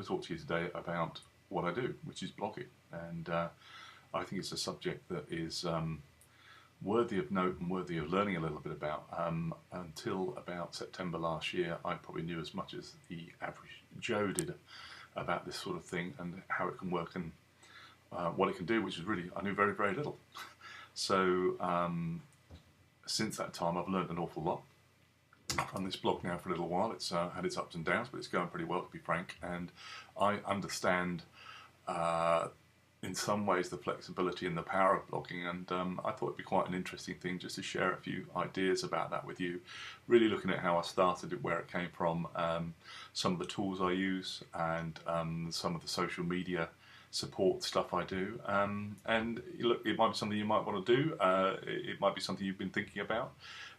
talk to you today about what I do, which is blogging. And I think it's a subject that is worthy of note and worthy of learning a little bit about. Until about September last year, I probably knew as much as the average Joe did about this sort of thing and how it can work and what it can do, which is really, I knew very, very little. So since that time, I've learned an awful lot. I've run this blog now for a little while. It's had its ups and downs, but it's going pretty well, to be frank. And I understand, in some ways, the flexibility and the power of blogging. And I thought it'd be quite an interesting thing just to share a few ideas about that with you. Really looking at how I started it, where it came from, some of the tools I use, and some of the social media support stuff I do. And look, it might be something you might want to do. It might be something you've been thinking about.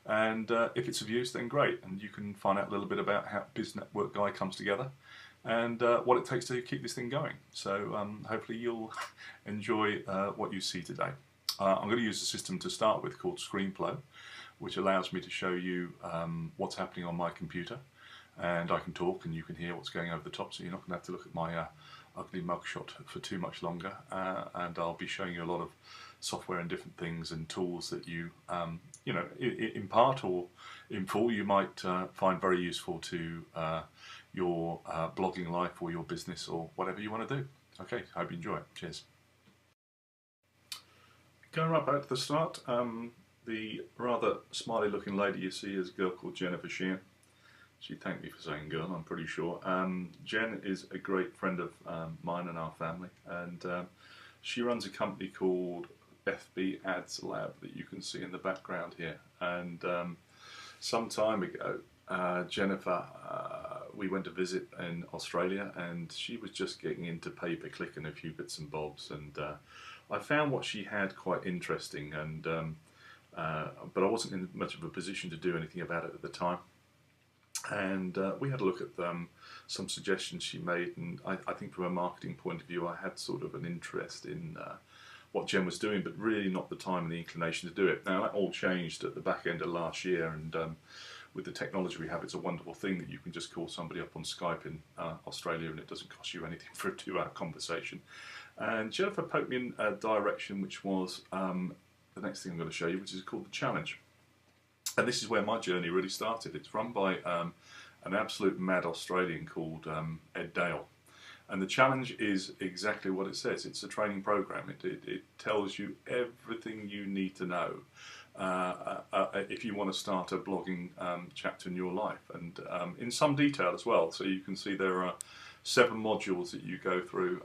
And if it's of use, then great. And you can find out a little bit about how Biz Network Guy comes together and what it takes to keep this thing going. So hopefully you'll enjoy what you see today. I'm going to use a system to start with called ScreenFlow, which allows me to show you what's happening on my computer. And I can talk and you can hear what's going over the top, so you're not going to have to look at my ugly mugshot for too much longer. And I'll be showing you a lot of software and different things and tools that you, you know, in part or in full, you might find very useful to your blogging life or your business or whatever you want to do. Okay, hope you enjoy it. Cheers. Going right back to the start, the rather smiley looking lady you see is a girl called Jennifer Sheehan. She thanked me for saying girl, I'm pretty sure. Jen is a great friend of mine and our family, and she runs a company called FB Ads Lab that you can see in the background here. And some time ago, Jennifer, we went to visit in Australia, and she was just getting into pay-per-click and a few bits and bobs, and I found what she had quite interesting, and but I wasn't in much of a position to do anything about it at the time. And we had a look at some suggestions she made, and I think from a marketing point of view I had sort of an interest in what Jen was doing, but really not the time and the inclination to do it. Now that all changed at the back end of last year, and with the technology we have, it's a wonderful thing that you can just call somebody up on Skype in Australia and it doesn't cost you anything for a 2-hour conversation. And Jennifer poked me in a direction which was the next thing I'm going to show you, which is called The Challenge. And this is where my journey really started. It's run by an absolute mad Australian called Ed Dale. And The Challenge is exactly what it says. It's a training program. It tells you everything you need to know if you want to start a blogging chapter in your life, and in some detail as well. So you can see there are 7 modules that you go through,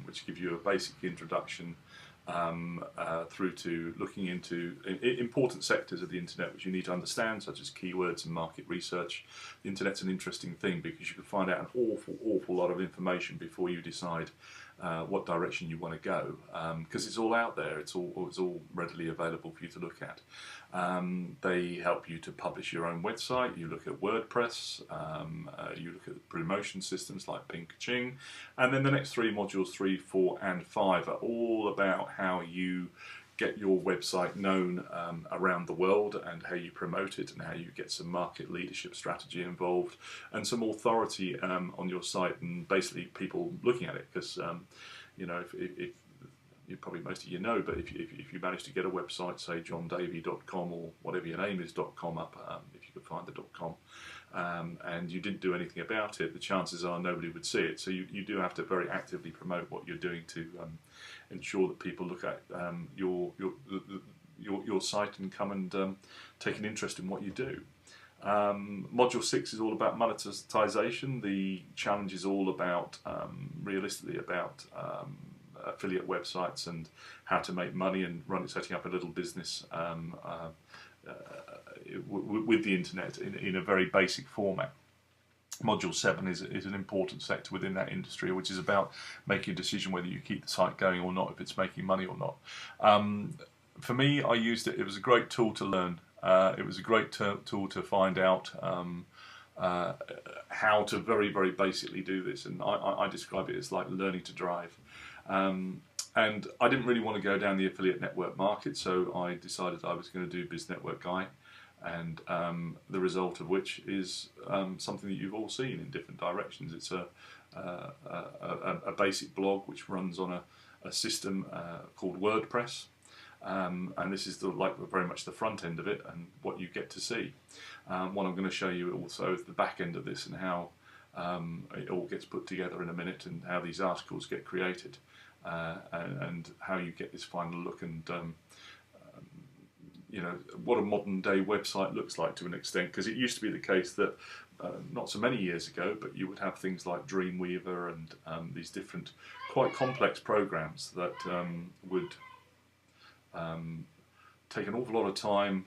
which give you a basic introduction through to looking into important sectors of the internet which you need to understand, such as keywords and market research. The internet's an interesting thing because you can find out an awful lot of information before you decide what direction you want to go, because it's all out there, it's all readily available for you to look at. They help you to publish your own website. You look at WordPress, you look at promotion systems like Ping-Kaching, and then the next 3 modules, 3, 4 and 5, are all about how you get your website known around the world and how you promote it and how you get some market leadership strategy involved and some authority on your site and basically people looking at it, because you know, if you probably most of you know, but if you manage to get a website, say johndavey.com or whatever your name is .com up, if you could find the .com, and you didn't do anything about it, the chances are nobody would see it. So you do have to very actively promote what you're doing to ensure that people look at your site and come and take an interest in what you do. Module 6 is all about monetization. The challenge is all about, realistically, about affiliate websites and how to make money and setting up a little business with the internet in a very basic format. Module 7 is an important sector within that industry, which is about making a decision whether you keep the site going or not, if it's making money or not. For me, I used it. It was a great tool to learn. It was a great tool to find out how to very, very basically do this. And I describe it as like learning to drive. And I didn't really want to go down the affiliate network market, so I decided I was going to do Biz Network Guy. And the result of which is something that you've all seen in different directions. It's a a basic blog which runs on a system called WordPress. And this is very much the front end of it and what you get to see. What I'm going to show you also is the back end of this and how it all gets put together in a minute, and how these articles get created, and how you get this final look, and you know, what a modern day website looks like to an extent, because it used to be the case that not so many years ago, but you would have things like Dreamweaver and these different quite complex programs that would take an awful lot of time,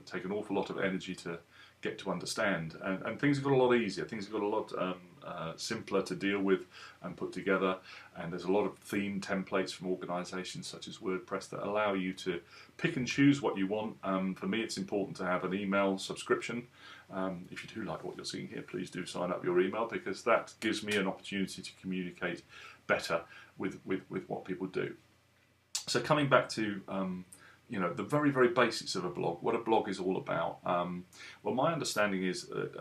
take an awful lot of energy to get to understand, and things have got a lot easier. Things have got a lot simpler to deal with and put together, and there's a lot of theme templates from organisations such as WordPress that allow you to pick and choose what you want. For me, it's important to have an email subscription. If you do like what you're seeing here, please do sign up your email, because that gives me an opportunity to communicate better with what people do. So coming back to you know, the very, very basics of a blog, what a blog is all about. Well, my understanding is that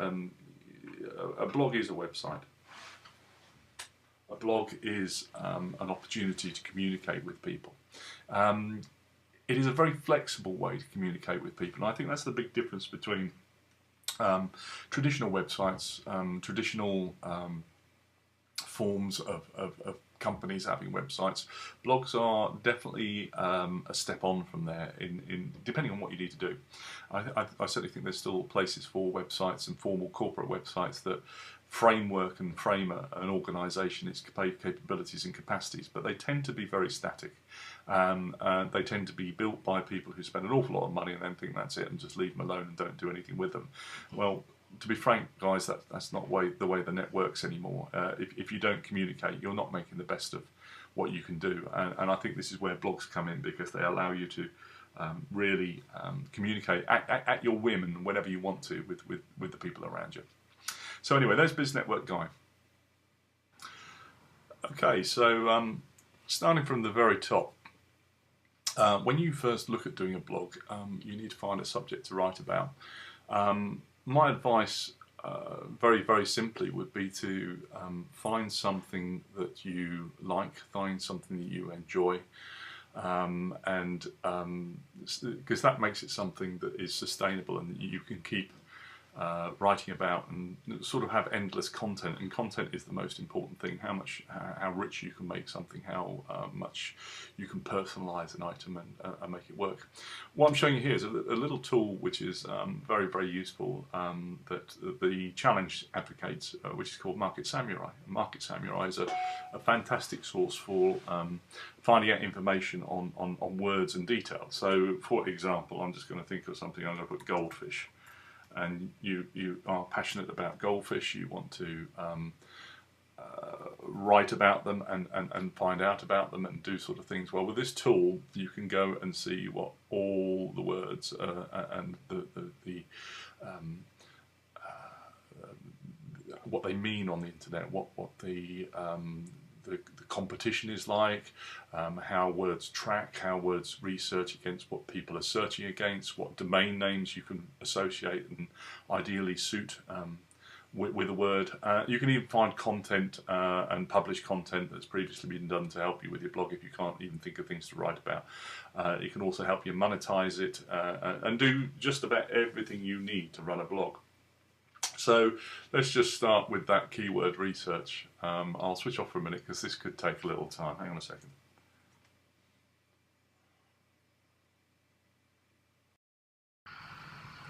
a blog is a website. A blog is an opportunity to communicate with people. It is a very flexible way to communicate with people, and I think that's the big difference between traditional websites, traditional forms of companies having websites. Blogs are definitely a step on from there, in depending on what you need to do. I certainly think there's still places for websites and formal corporate websites that framework and frame an organisation, its capabilities and capacities, but they tend to be very static. They tend to be built by people who spend an awful lot of money and then think that's it and just leave them alone and don't do anything with them. Well, to be frank, guys, that's not the way the net works anymore. If you don't communicate, you're not making the best of what you can do. And I think this is where blogs come in, because they allow you to really communicate at your whim and whenever you want to with the people around you. So anyway, there's Biz Network Guy. Okay, so starting from the very top, when you first look at doing a blog, you need to find a subject to write about. My advice, very, very simply, would be to find something that you like, find something that you enjoy, and because that makes it something that is sustainable and that you can keep writing about, and sort of have endless content. And content is the most important thing. How rich you can make something, how much you can personalize an item and make it work. What I'm showing you here is a little tool which is very, very useful, that the Challenge advocates, which is called Market Samurai. Market Samurai is a fantastic source for finding out information on words and details. So, for example, I'm just going to think of something. I'm going to put goldfish. And you are passionate about goldfish, you want to write about them and find out about them and do sort of things. Well, with this tool, you can go and see what all the words and what they mean on the internet, what the competition is like, how words track, how words research against what people are searching against, what domain names you can associate and ideally suit with a word. You can even find content and publish content that's previously been done to help you with your blog if you can't even think of things to write about. It can also help you monetize it and do just about everything you need to run a blog. So let's just start with that keyword research. I'll switch off for a minute because this could take a little time. Hang on a second.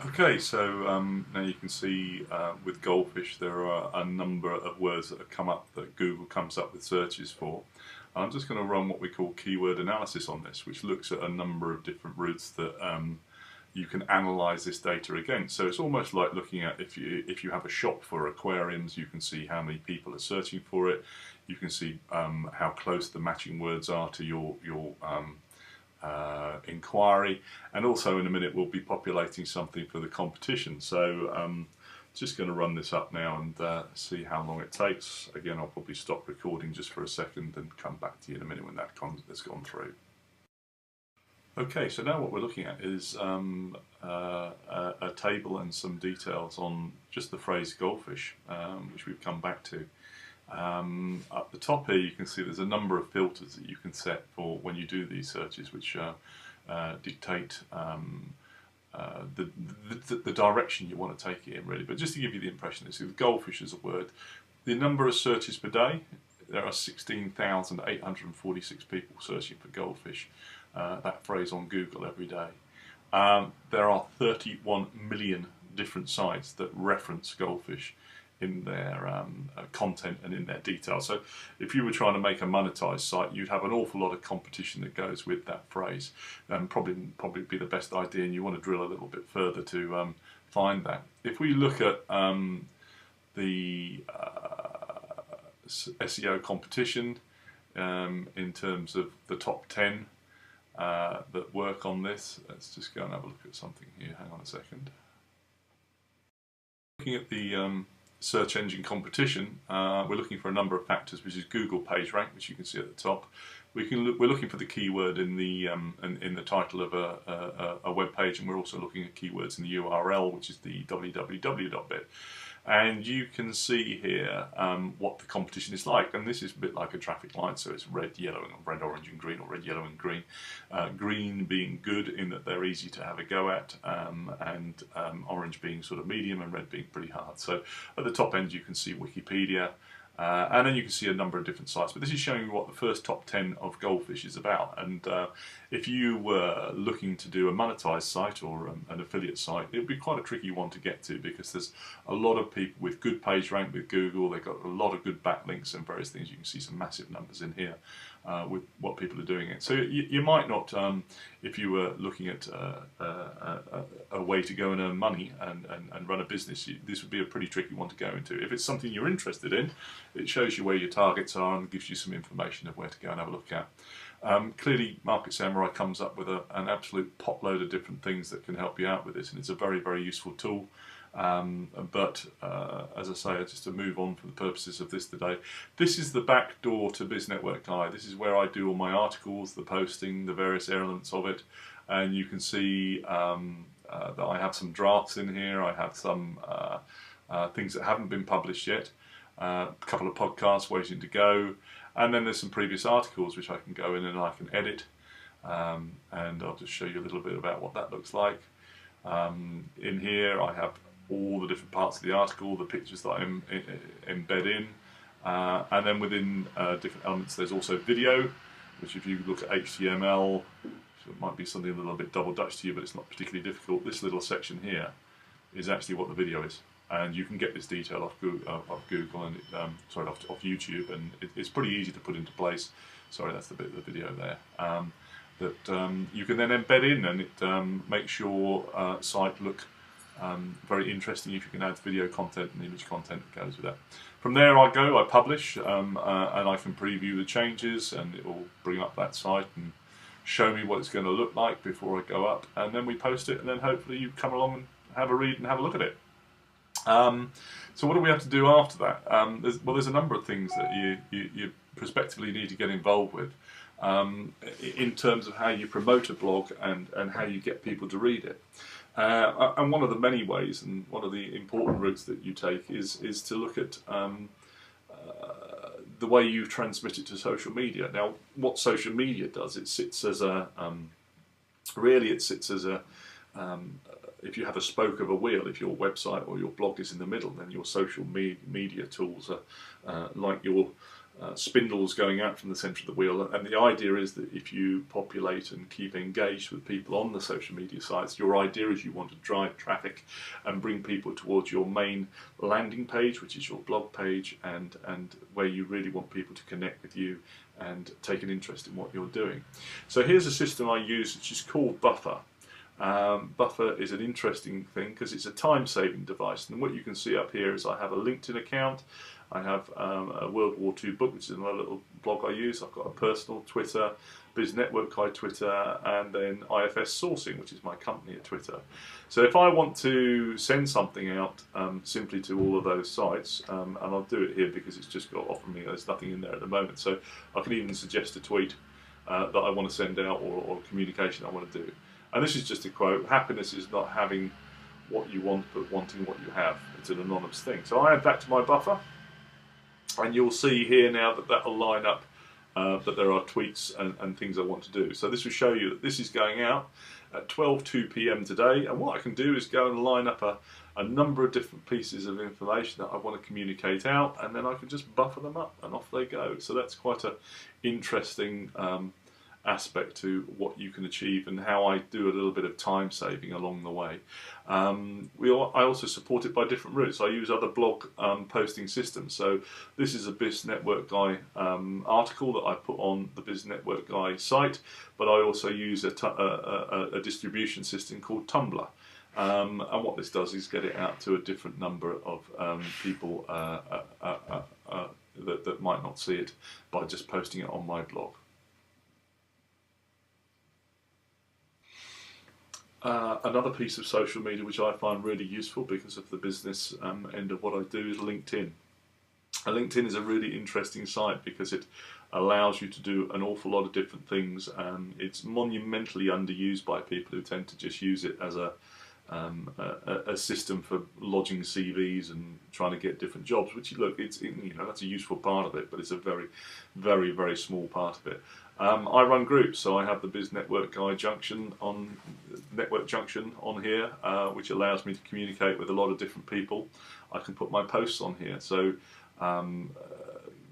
Okay, so now you can see with goldfish there are a number of words that have come up that Google comes up with searches for. I'm just going to run what we call keyword analysis on this, which looks at a number of different routes that you can analyze this data against. So it's almost like looking at if you have a shop for aquariums, you can see how many people are searching for it. You can see how close the matching words are to your inquiry, and also in a minute we'll be populating something for the competition. So just going to run this up now and see how long it takes. Again, I'll probably stop recording just for a second and come back to you in a minute when that has gone through. Okay, so now what we're looking at is a table and some details on just the phrase goldfish, which we've come back to. Up the top here, you can see there's a number of filters that you can set for when you do these searches, which dictate the direction you want to take it in, really. But just to give you the impression, this is goldfish as a word. The number of searches per day, there are 16,846 people searching for goldfish, that phrase on Google every day. There are 31 million different sites that reference goldfish in their content and in their details. So if you were trying to make a monetized site, you'd have an awful lot of competition that goes with that phrase, and probably be the best idea, and you want to drill a little bit further to find that. If we look at the SEO competition in terms of the top 10 that work on this, let's just go and have a look at something here. Hang on a second. Looking at the search engine competition, we're looking for a number of factors, which is Google PageRank, which you can see at the top. We're looking for the keyword in the title of a web page, and we're also looking at keywords in the URL, which is the www.bit. And you can see here what the competition is like, and this is a bit like a traffic light, so it's red, yellow, and red, orange, and green, or red, yellow, and green. Green being good in that they're easy to have a go at, and orange being sort of medium, and red being pretty hard. So at the top end you can see Wikipedia, and then you can see a number of different sites, but this is showing you what the first top 10 of goldfish is about. And if you were looking to do a monetized site or an affiliate site, it would be quite a tricky one to get to, because there's a lot of people with good page rank with Google. They've got a lot of good backlinks and various things. You can see some massive numbers in here with what people are doing it. So you might not, if you were looking at a way to go and earn money and run a business, this would be a pretty tricky one to go into. If it's something you're interested in, it shows you where your targets are and gives you some information of where to go and have a look at. Clearly, Market Samurai comes up with an absolute potload of different things that can help you out with this, and it's a very, very useful tool. But as I say, just to move on for the purposes of this today, this is the back door to BizNetwork Guide. This is where I do all my articles, the posting, the various elements of it, and you can see that I have some drafts in here. I have some things that haven't been published yet, a couple of podcasts waiting to go, and then there's some previous articles which I can go in and I can edit, and I'll just show you a little bit about what that looks like. In here I have all the different parts of the article, the pictures that I embed in, and then within different elements there's also video, which if you look at HTML, it might be something a little bit double Dutch to you, but it's not particularly difficult. This little section here is actually what the video is, and you can get this detail off Google and sorry, off YouTube, and it's pretty easy to put into place. Sorry, that's the bit of the video there. That you can then embed in, and it makes your site look very interesting if you can add video content and image content that goes with that. From there I publish, and I can preview the changes, and it will bring up that site and show me what it's going to look like before I go up, and then we post it, and then hopefully you come along and have a read and have a look at it. So what do we have to do after that? There's a number of things that you prospectively need to get involved with. In terms of how you promote a blog and how you get people to read it. And one of the many ways and one of the important routes that you take is to look at the way you transmit it to social media. Now, what social media does, it sits as a, if you have a spoke of a wheel, if your website or your blog is in the middle, then your social media tools are like your spindles going out from the centre of the wheel. And the idea is that if you populate and keep engaged with people on the social media sites, your idea is you want to drive traffic and bring people towards your main landing page, which is your blog page, and where you really want people to connect with you and take an interest in what you're doing. So here's a system I use which is called Buffer. Buffer is an interesting thing because it's a time-saving device, and what you can see up here is I have a LinkedIn account, I have a World War II book, which is another little blog I use. I've got a personal Twitter, BizNetwork Guide Twitter, and then IFS Sourcing, which is my company at Twitter. So if I want to send something out simply to all of those sites, and I'll do it here because it's just got offered me, there's nothing in there at the moment, so I can even suggest a tweet that I want to send out, or communication I want to do. And this is just a quote: happiness is not having what you want, but wanting what you have. It's an anonymous thing. So I add that to my Buffer. And you'll see here now that will line up that there are tweets and things I want to do. So this will show you that this is going out at 12:02 p.m. today, and what I can do is go and line up a number of different pieces of information that I want to communicate out, and then I can just buffer them up and off they go. So that's quite an interesting aspect to what you can achieve, and how I do a little bit of time saving along the way. I also support it by different routes. I use other blog posting systems. So this is a Biz Network Guy article that I put on the Biz Network Guy site, but I also use a distribution system called Tumblr. And what this does is get it out to a different number of people that might not see it by just posting it on my blog. Another piece of social media which I find really useful because of the business end of what I do is LinkedIn. LinkedIn is a really interesting site because it allows you to do an awful lot of different things. It's monumentally underused by people who tend to just use it as a system for lodging CVs and trying to get different jobs. Which, look, that's a useful part of it, but it's a very, very, very small part of it. I run groups, so I have the Biz Network Guy Network Junction on here, which allows me to communicate with a lot of different people. I can put my posts on here, so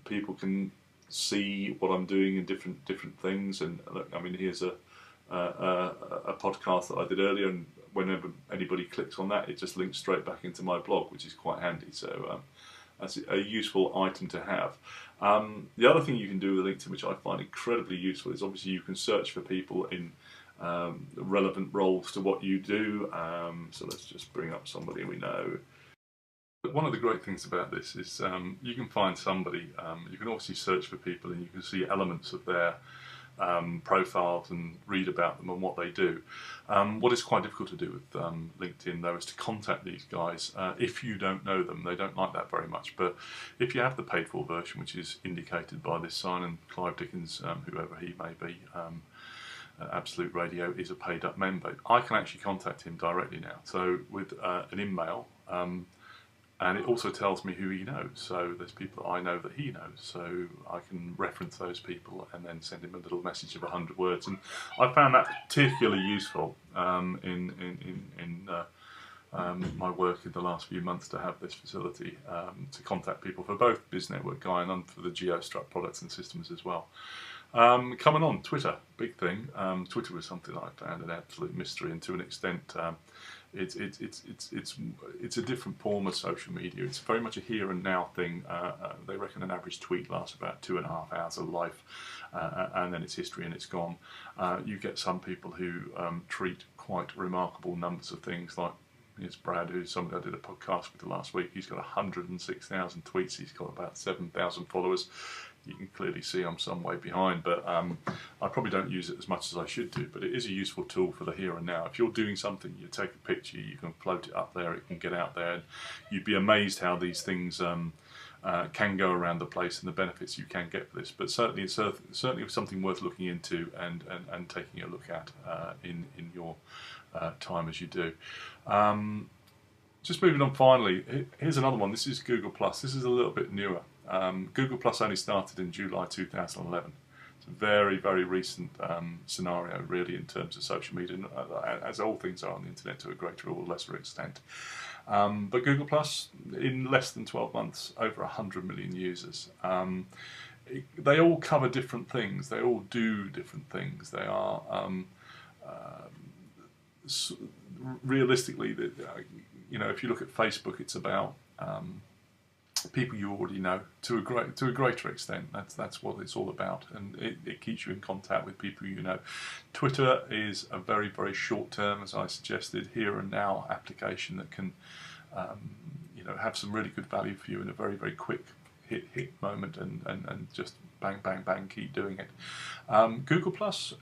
people can see what I'm doing in different things. And look, I mean, here's a podcast that I did earlier, and whenever anybody clicks on that, it just links straight back into my blog, which is quite handy. So that's a useful item to have. The other thing you can do with LinkedIn, which I find incredibly useful, is obviously you can search for people in relevant roles to what you do. So let's just bring up somebody we know. But one of the great things about this is you can find somebody, you can obviously search for people, and you can see elements of their profiles and read about them and what they do. What is quite difficult to do with LinkedIn, though, is to contact these guys if you don't know them. They don't like that very much, but if you have the paid for version, which is indicated by this sign, and Clive Dickens, whoever he may be, Absolute Radio is a paid up member, I can actually contact him directly now. So with an email, and it also tells me who he knows. So there's people I know that he knows. So I can reference those people and then send him a little message of 100 words. And I found that particularly useful in my work in the last few months, to have this facility to contact people for both Biz Network Guy and for the GeoStruct products and systems as well. Coming on, Twitter, big thing. Twitter was something I found an absolute mystery, and to an extent, it's a different form of social media. It's very much a here and now thing. They reckon an average tweet lasts about 2.5 hours of life, and then it's history and it's gone. You get some people who tweet quite remarkable numbers of things, like here's Brad, who's somebody I did a podcast with last week. He's got 106,000 tweets. He's got about 7,000 followers. You can clearly see I'm some way behind, but I probably don't use it as much as I should do, but it is a useful tool for the here and now. If you're doing something, you take a picture, you can float it up there, it can get out there, and you'd be amazed how these things can go around the place and the benefits you can get for this. But certainly it's certainly something worth looking into and taking a look at in your time as you do. Just moving on finally, here's another one. This is Google+. This is a little bit newer. Google Plus only started in July 2011. It's a very, very recent scenario, really, in terms of social media, as all things are on the internet to a greater or lesser extent. But Google Plus, in less than 12 months, over 100 million users. They all cover different things. They all do different things. They are realistically, if you look at Facebook, it's about people you already know to a greater extent. That's what it's all about, and it keeps you in contact with people you know. Twitter is a very, very short term, as I suggested, here and now application that can have some really good value for you in a very, very quick hit moment, and just bang, bang, bang, keep doing it. Google Plus,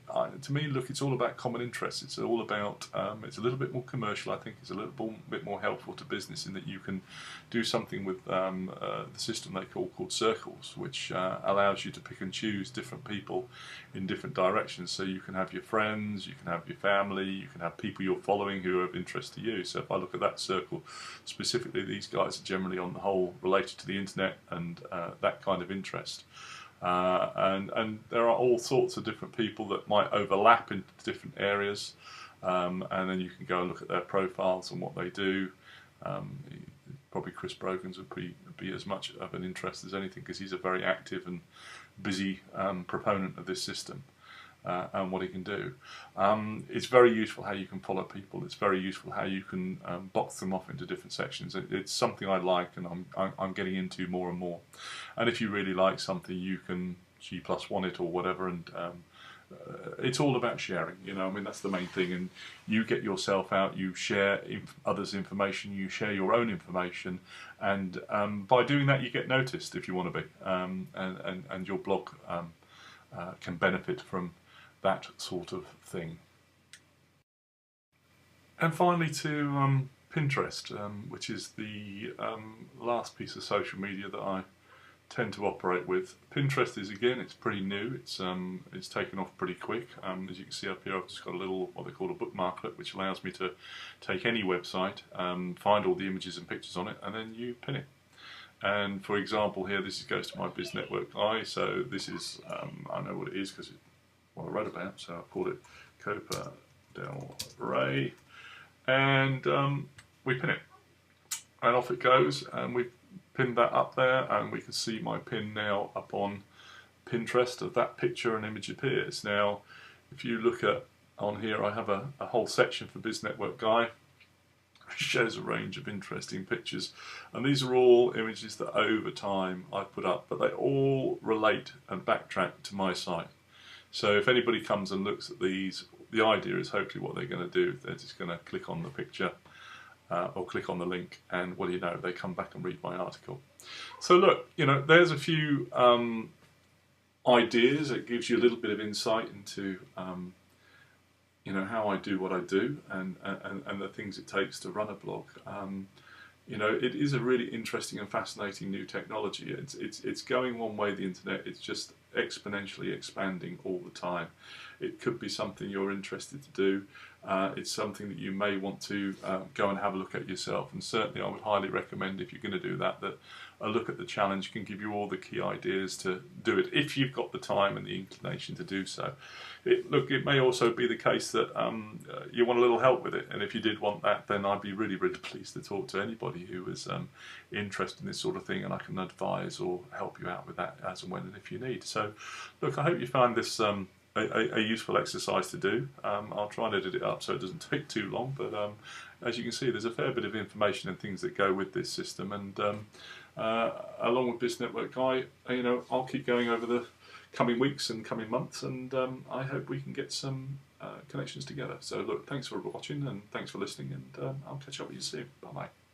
to me, look, it's all about common interests. It's all about, it's a little bit more commercial. I think it's a little bit more helpful to business in that you can do something with the system they called Circles, which allows you to pick and choose different people in different directions. So you can have your friends, you can have your family, you can have people you're following who are of interest to you. So if I look at that circle specifically, these guys are generally on the whole related to the internet and that kind of interest. And there are all sorts of different people that might overlap in different areas, and then you can go and look at their profiles and what they do. Probably Chris Brogan's would be as much of an interest as anything, because he's a very active and busy proponent of this system and what he can do. It's very useful how you can follow people. It's very useful how you can box them off into different sections. It's something I like, and I'm getting into more and more. And if you really like something, you can G+1 it or whatever, and it's all about sharing. You know, I mean, that's the main thing. And you get yourself out, you share others' information, you share your own information, and by doing that, you get noticed if you want to be, and your blog can benefit from that sort of thing. And finally, to Pinterest, which is the last piece of social media that I tend to operate with. Pinterest is, again, it's pretty new. It's taken off pretty quick. As you can see up here, I've just got a little, what they call a bookmarklet, which allows me to take any website, find all the images and pictures on it, and then you pin it. And for example, here, this goes to my Biz Network Guy. So this is, I know what it is because it's what I wrote about. So I called it Copa del Rey, and we pin it, and off it goes, and we've pinned that up there, and we can see my pin now up on Pinterest of that picture and image appears. Now, if you look at on here, I have a whole section for Biz Network Guy, which shows a range of interesting pictures, and these are all images that over time I've put up, but they all relate and backtrack to my site. So if anybody comes and looks at these, the idea is hopefully what they're going to do, they're just going to click on the picture or click on the link, and what do you know, they come back and read my article. So look, you know, there's a few ideas. It gives you a little bit of insight into you know, how I do what I do, and the things it takes to run a blog. You know, it is a really interesting and fascinating new technology. It's going one way, the internet. It's just exponentially expanding all the time. It could be something you're interested to do. It's something that you may want to go and have a look at yourself, and certainly I would highly recommend, if you're going to do that, that a look at the challenge can give you all the key ideas to do it, if you've got the time and the inclination to do so. Look, it may also be the case that you want a little help with it, and if you did want that, then I'd be really, really pleased to talk to anybody who is interested in this sort of thing, and I can advise or help you out with that as and when and if you need. So, look, I hope you find this a useful exercise to do. I'll try and edit it up so it doesn't take too long, but as you can see, there's a fair bit of information and things that go with this system, and along with Biz Network Guy, you know, I'll keep going over the coming weeks and coming months, and I hope we can get some connections together. So look, thanks for watching and thanks for listening, and I'll catch up with you soon. Bye bye.